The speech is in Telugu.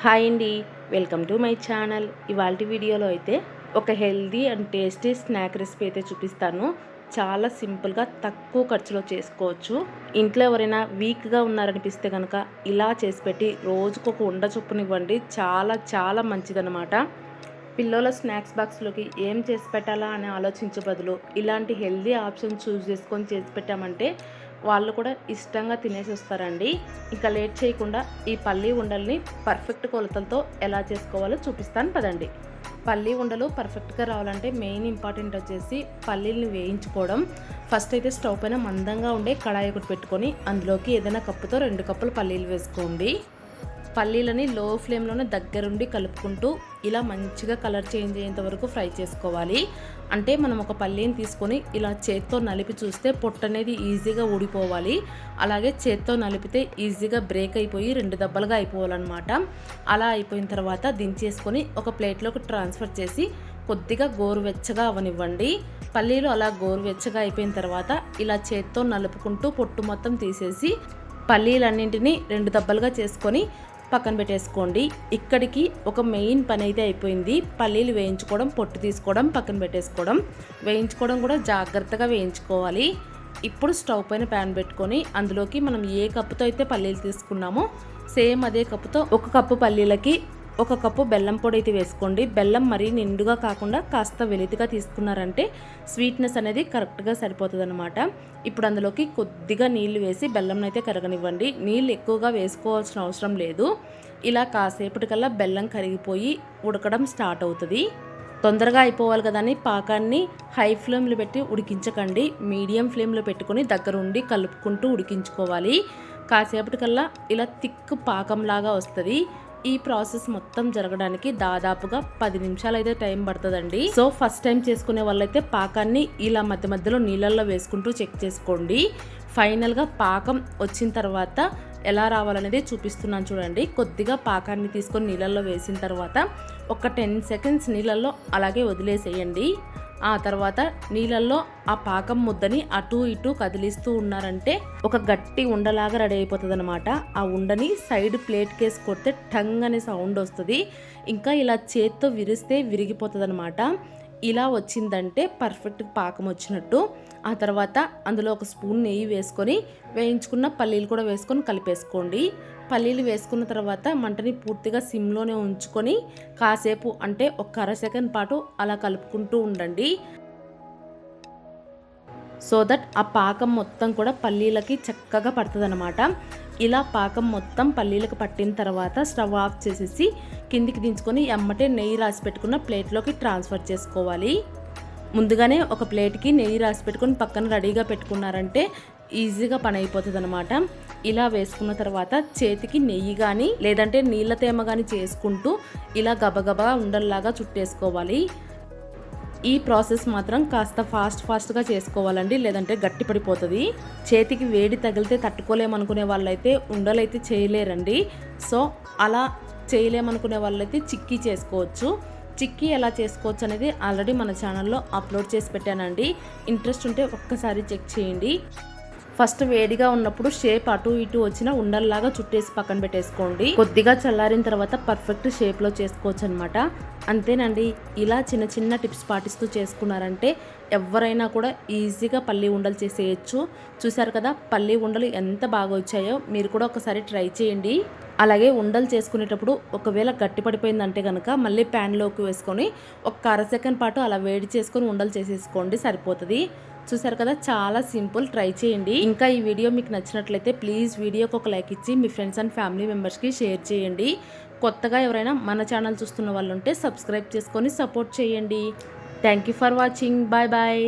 హాయ్ అండి, వెల్కమ్ టు మై ఛానల్. ఇవాల్టి వీడియోలో అయితే ఒక healthy and tasty snack recipe అయితే చూపిస్తాను. చాలా సింపుల్గా తక్కువ ఖర్చులో చేసుకోవచ్చు. ఇంట్లో ఎవరైనా వీక్గా ఉన్నారనిపిస్తే కనుక ఇలా చేసి పెట్టి రోజుకొక ఉండ చొప్పునివ్వండి. చాలా చాలా మంచిదన్నమాట. పిల్లల స్నాక్స్ బాక్స్లోకి ఏం చేసి పెట్టాలా అని ఆలోచించే బదులు ఇలాంటి హెల్దీ ఆప్షన్ చూస్ చేసుకొని చేసి పెట్టామంటే వాళ్ళు కూడా ఇష్టంగా తినేసి వస్తారండి. ఇంకా లేట్ చేయకుండా ఈ పల్లీ ఉండల్ని పర్ఫెక్ట్ కొలతలతో ఎలా చేసుకోవాలో చూపిస్తాను పదండి. పల్లీ ఉండలు పర్ఫెక్ట్గా రావాలంటే మెయిన్ ఇంపార్టెంట్ వచ్చేసి పల్లీలను వేయించుకోవడం. ఫస్ట్ అయితే స్టవ్ పైన మందంగా ఉండే కడాయి ఒకటి పెట్టుకొని అందులోకి ఏదైనా కప్పుతో 2 కప్పులు పల్లీలు వేసుకోండి. పల్లీలని లో ఫ్లేమ్లోనే దగ్గరుండి కలుపుకుంటూ ఇలా మంచిగా కలర్ చేంజ్ అయ్యేంత వరకు ఫ్రై చేసుకోవాలి. అంటే మనం ఒక పల్లీని తీసుకొని ఇలా చేత్తో నలిపి చూస్తే పొట్టు అనేది ఈజీగా ఊడిపోవాలి. అలాగే చేత్తో నలిపితే ఈజీగా బ్రేక్ అయిపోయి 2 దెబ్బలుగా అయిపోవాలన్నమాట. అలా అయిపోయిన తర్వాత దించేసుకొని ఒక ప్లేట్లోకి ట్రాన్స్ఫర్ చేసి కొద్దిగా గోరువెచ్చగా అవనివ్వండి. పల్లీలు అలా గోరువెచ్చగా అయిపోయిన తర్వాత ఇలా చేత్తో నలుపుకుంటూ పొట్టు మొత్తం తీసేసి పల్లీలన్నింటినీ 2 దెబ్బలుగా చేసుకొని పక్కన పెట్టేసుకోండి. ఇక్కడికి ఒక మెయిన్ పని అయితే అయిపోయింది. పల్లీలు వేయించుకోవడం, పొట్టు తీసుకోవడం, పక్కన పెట్టేసుకోవడం. వేయించుకోవడం కూడా జాగ్రత్తగా వేయించుకోవాలి. ఇప్పుడు స్టవ్ పైన ప్యాన్ పెట్టుకొని అందులోకి మనం ఏ కప్పుతో అయితే పల్లీలు తీసుకున్నామో సేమ్ అదే కప్పుతో 1 కప్పు పల్లీలకి 1 కప్పు బెల్లం పొడి అయితే వేసుకోండి. బెల్లం మరీ నిండుగా కాకుండా కాస్త వెలితిగా తీసుకున్నారంటే స్వీట్నెస్ అనేది కరెక్ట్గా సరిపోతుంది అనమాట. ఇప్పుడు అందులోకి కొద్దిగా నీళ్లు వేసి బెల్లం అయితే కరగనివ్వండి. నీళ్ళు ఎక్కువగా వేసుకోవాల్సిన అవసరం లేదు. ఇలా కాసేపటికల్లా బెల్లం కరిగిపోయి ఉడకడం స్టార్ట్ అవుతుంది. తొందరగా అయిపోవాలి కదా అని పాకాన్ని హై ఫ్లేమ్లో పెట్టి ఉడికించకండి. మీడియం ఫ్లేమ్లో పెట్టుకొని దగ్గరుండి కలుపుకుంటూ ఉడికించుకోవాలి. కాసేపటికల్లా ఇలా థిక్ పాకంలాగా వస్తుంది. ఈ ప్రాసెస్ మొత్తం జరగడానికి దాదాపుగా 10 నిమిషాలు అయితే టైం పడుతుందండి. సో ఫస్ట్ టైం చేసుకునే వాళ్ళైతే పాకాన్ని ఇలా మధ్య మధ్యలో నీళ్ళల్లో వేసుకుంటూ చెక్ చేసుకోండి. ఫైనల్గా పాకం వచ్చిన తర్వాత ఎలా రావాలనేది చూపిస్తున్నాను చూడండి. కొద్దిగా పాకాన్ని తీసుకొని నీళ్ళల్లో వేసిన తర్వాత ఒక 10 సెకండ్స్ నీళ్ళల్లో అలాగే వదిలేసేయండి. ఆ తర్వాత నీళ్ళల్లో ఆ పాకం ముద్దని అటు ఇటు కదిలిస్తూ ఉన్నారంటే ఒక గట్టి ఉండలాగా రెడీ అయిపోతుంది అనమాట. ఆ ఉండని సైడ్ ప్లేట్ కేసి కొడితే టంగ్ అనే సౌండ్ వస్తుంది. ఇంకా ఇలా చేత్తో విరిస్తే విరిగిపోతుంది అనమాట. ఇలా వచ్చిందంటే పర్ఫెక్ట్ పాకం వచ్చినట్టు. ఆ తర్వాత అందులో ఒక స్పూన్ నెయ్యి వేసుకొని వేయించుకున్న పల్లీలు కూడా వేసుకొని కలిపేసుకోండి. పల్లీలు వేసుకున్న తర్వాత మంటని పూర్తిగా సిమ్లోనే ఉంచుకొని కాసేపు అంటే ఒక అర సెకండ్ పాటు అలా కలుపుకుంటూ ఉండండి. సో దట్ ఆ పాకం మొత్తం కూడా పల్లీలకి చక్కగా పడుతుంది అనమాట. ఇలా పాకం మొత్తం పల్లీలకు పట్టిన తర్వాత స్టవ్ ఆఫ్ చేసేసి కిందికి దించుకొని ఎమ్మటే నెయ్యి రాసి పెట్టుకున్న ప్లేట్లోకి ట్రాన్స్ఫర్ చేసుకోవాలి. ముందుగానే ఒక ప్లేట్కి నెయ్యి రాసి పెట్టుకొని పక్కన రెడీగా పెట్టుకున్నారంటే ఈజీగా పని అయిపోతుంది అనమాట. ఇలా వేసుకున్న తర్వాత చేతికి నెయ్యి కానీ లేదంటే నీళ్ళ తేమ కానీ చేసుకుంటూ ఇలా గబగబా ఉండల్లాగా చుట్టేసుకోవాలి. ఈ ప్రాసెస్ మాత్రం కాస్త ఫాస్ట్గా చేసుకోవాలండి, లేదంటే గట్టి పడిపోతుంది. చేతికి వేడి తగిలితే తట్టుకోలేమనుకునే వాళ్ళైతే ఉండలైతే చేయలేరండి. సో అలా చేయలేమనుకునే వాళ్ళైతే చిక్కీ చేసుకోవచ్చు. చిక్కీ ఎలా చేసుకోవచ్చు అనేది ఆల్రెడీ మన ఛానల్లో అప్లోడ్ చేసి పెట్టానండి. ఇంట్రెస్ట్ ఉంటే ఒక్కసారి చెక్ చేయండి. ఫస్ట్ వేడిగా ఉన్నప్పుడు షేప్ అటు ఇటు వచ్చిన ఉండల్లాగా చుట్టేసి పక్కన పెట్టేసుకోండి. కొద్దిగా చల్లారిన తర్వాత పర్ఫెక్ట్ షేప్లో చేసుకోవచ్చు అనమాట. అంతేనండి. ఇలా చిన్న చిన్న టిప్స్ పాటిస్తూ చేసుకున్నారంటే ఎవరైనా కూడా ఈజీగా పల్లీ ఉండలు చేసేయచ్చు. చూసారు కదా పల్లీ ఉండలు ఎంత బాగా వచ్చాయో. మీరు కూడా ఒకసారి ట్రై చేయండి. అలాగే ఉండలు చేసుకునేటప్పుడు ఒకవేళ గట్టి పడిపోయిందంటే కనుక మళ్ళీ ప్యాన్లోకి వేసుకొని ఒక అర సెకండ్ పాటు అలా వేడి చేసుకొని ఉండలు చేసేసుకోండి, సరిపోతుంది. చూసారు కదా చాలా సింపుల్, ట్రై చేయండి. ఇంకా ఈ వీడియో మీకు నచ్చినట్లయితే ప్లీజ్ వీడియోకి ఒక లైక్ ఇచ్చి మీ ఫ్రెండ్స్ అండ్ ఫ్యామిలీ మెంబర్స్కి షేర్ చేయండి. కొత్తగా ఎవరైనా మన ఛానల్ చూస్తున్న వాళ్ళు ఉంటే సబ్స్క్రైబ్ చేసుకొని సపోర్ట్ చేయండి. Thank you for watching. Bye bye.